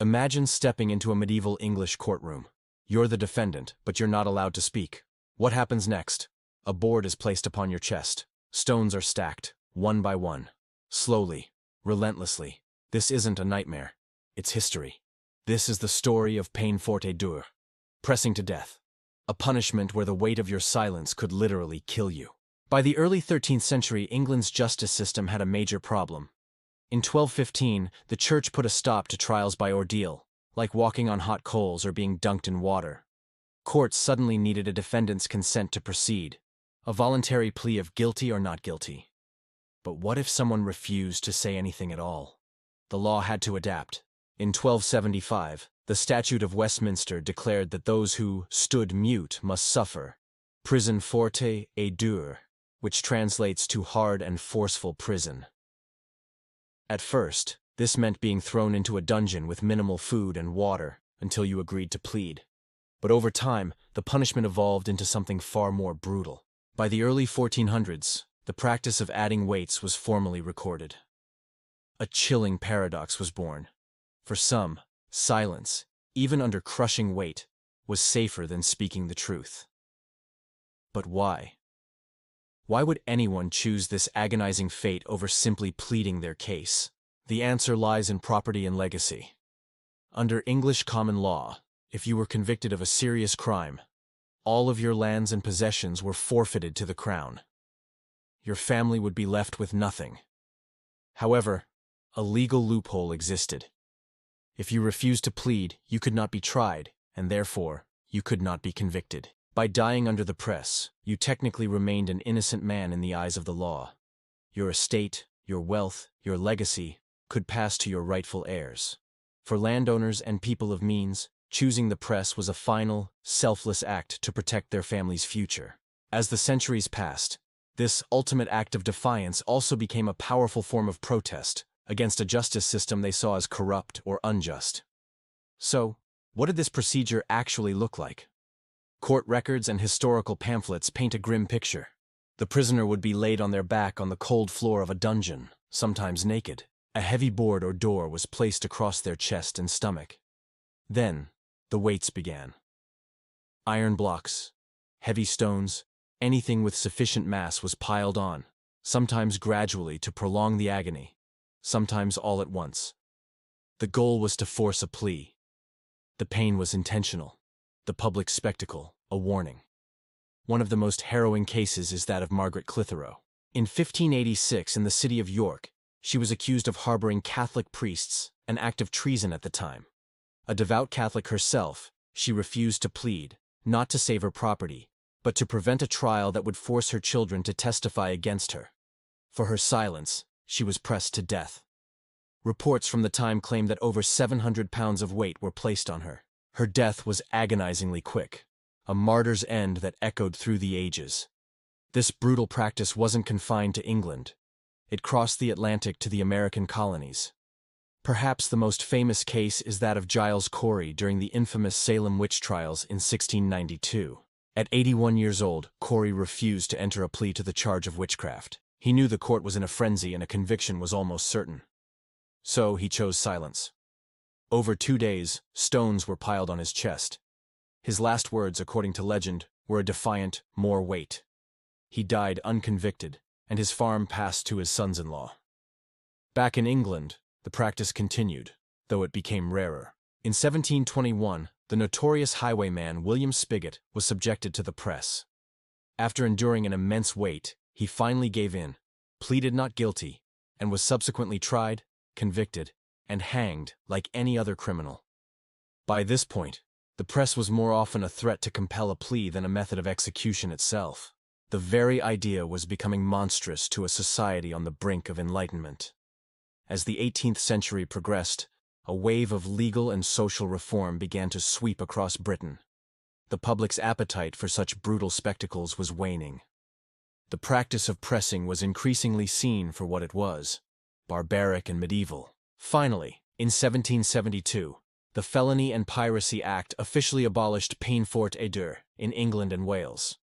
Imagine stepping into a medieval English courtroom. You're the defendant, but you're not allowed to speak. What happens next? A board is placed upon your chest. Stones are stacked, one by one. Slowly, relentlessly. This isn't a nightmare. It's history. This is the story of Peine Forte Dure. Pressing to death. A punishment where the weight of your silence could literally kill you. By the early 13th century, England's justice system had a major problem. In 1215, the church put a stop to trials by ordeal, like walking on hot coals or being dunked in water. Courts suddenly needed a defendant's consent to proceed, a voluntary plea of guilty or not guilty. But what if someone refused to say anything at all? The law had to adapt. In 1275, the Statute of Westminster declared that those who stood mute must suffer peine forte et dure, which translates to hard and forceful prison. At first, this meant being thrown into a dungeon with minimal food and water until you agreed to plead. But over time, the punishment evolved into something far more brutal. By the early 1400s, the practice of adding weights was formally recorded. A chilling paradox was born. For some, silence, even under crushing weight, was safer than speaking the truth. But why? Why would anyone choose this agonizing fate over simply pleading their case? The answer lies in property and legacy. Under English common law, if you were convicted of a serious crime, all of your lands and possessions were forfeited to the crown. Your family would be left with nothing. However, a legal loophole existed. If you refused to plead, you could not be tried, and therefore, you could not be convicted. By dying under the press, you technically remained an innocent man in the eyes of the law. Your estate, your wealth, your legacy could pass to your rightful heirs. For landowners and people of means, choosing the press was a final, selfless act to protect their family's future. As the centuries passed, this ultimate act of defiance also became a powerful form of protest against a justice system they saw as corrupt or unjust. So, what did this procedure actually look like? Court records and historical pamphlets paint a grim picture. The prisoner would be laid on their back on the cold floor of a dungeon, sometimes naked. A heavy board or door was placed across their chest and stomach. Then, the weights began. Iron blocks, heavy stones, anything with sufficient mass was piled on, sometimes gradually to prolong the agony, sometimes all at once. The goal was to force a plea. The pain was intentional. The public spectacle, a warning. One of the most harrowing cases is that of Margaret Clitherow. In 1586, in the city of York, she was accused of harboring Catholic priests, an act of treason at the time. A devout Catholic herself, she refused to plead, not to save her property, but to prevent a trial that would force her children to testify against her. For her silence, she was pressed to death. Reports from the time claim that over 700 pounds of weight were placed on her. Her death was agonizingly quick, a martyr's end that echoed through the ages. This brutal practice wasn't confined to England. It crossed the Atlantic to the American colonies. Perhaps the most famous case is that of Giles Corey during the infamous Salem Witch Trials in 1692. At 81 years old, Corey refused to enter a plea to the charge of witchcraft. He knew the court was in a frenzy and a conviction was almost certain. So he chose silence. Over 2 days, stones were piled on his chest. His last words, according to legend, were a defiant, "More weight." He died unconvicted, and his farm passed to his sons-in-law. Back in England, the practice continued, though it became rarer. In 1721, the notorious highwayman William Spigot was subjected to the press. After enduring an immense weight, he finally gave in, pleaded not guilty, and was subsequently tried, convicted, and hanged like any other criminal. By this point, the press was more often a threat to compel a plea than a method of execution itself. The very idea was becoming monstrous to a society on the brink of enlightenment. As the 18th century progressed, a wave of legal and social reform began to sweep across Britain. The public's appetite for such brutal spectacles was waning. The practice of pressing was increasingly seen for what it was, barbaric and medieval. Finally, in 1772, the Felony and Piracy Act officially abolished peine forte et dure in England and Wales.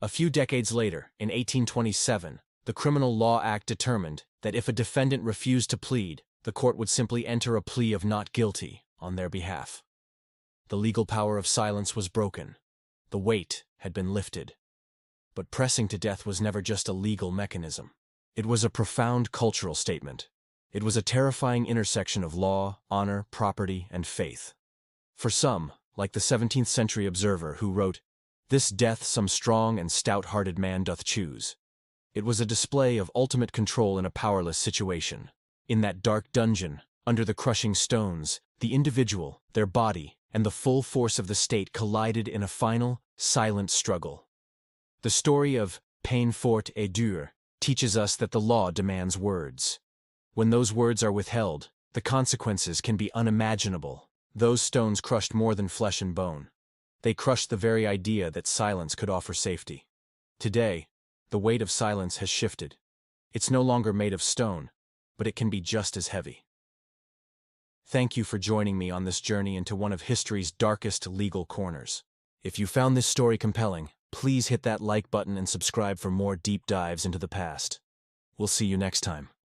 A few decades later, in 1827, the Criminal Law Act determined that if a defendant refused to plead, the court would simply enter a plea of not guilty, on their behalf. The legal power of silence was broken. The weight had been lifted. But pressing to death was never just a legal mechanism. It was a profound cultural statement. It was a terrifying intersection of law, honor, property, and faith. For some, like the 17th century observer who wrote, "This death some strong and stout-hearted man doth choose," it was a display of ultimate control in a powerless situation. In that dark dungeon, under the crushing stones, the individual, their body, and the full force of the state collided in a final, silent struggle. The story of Peine Forte et Dure teaches us that the law demands words. When those words are withheld, the consequences can be unimaginable. Those stones crushed more than flesh and bone. They crushed the very idea that silence could offer safety. Today, the weight of silence has shifted. It's no longer made of stone, but it can be just as heavy. Thank you for joining me on this journey into one of history's darkest legal corners. If you found this story compelling, please hit that like button and subscribe for more deep dives into the past. We'll see you next time.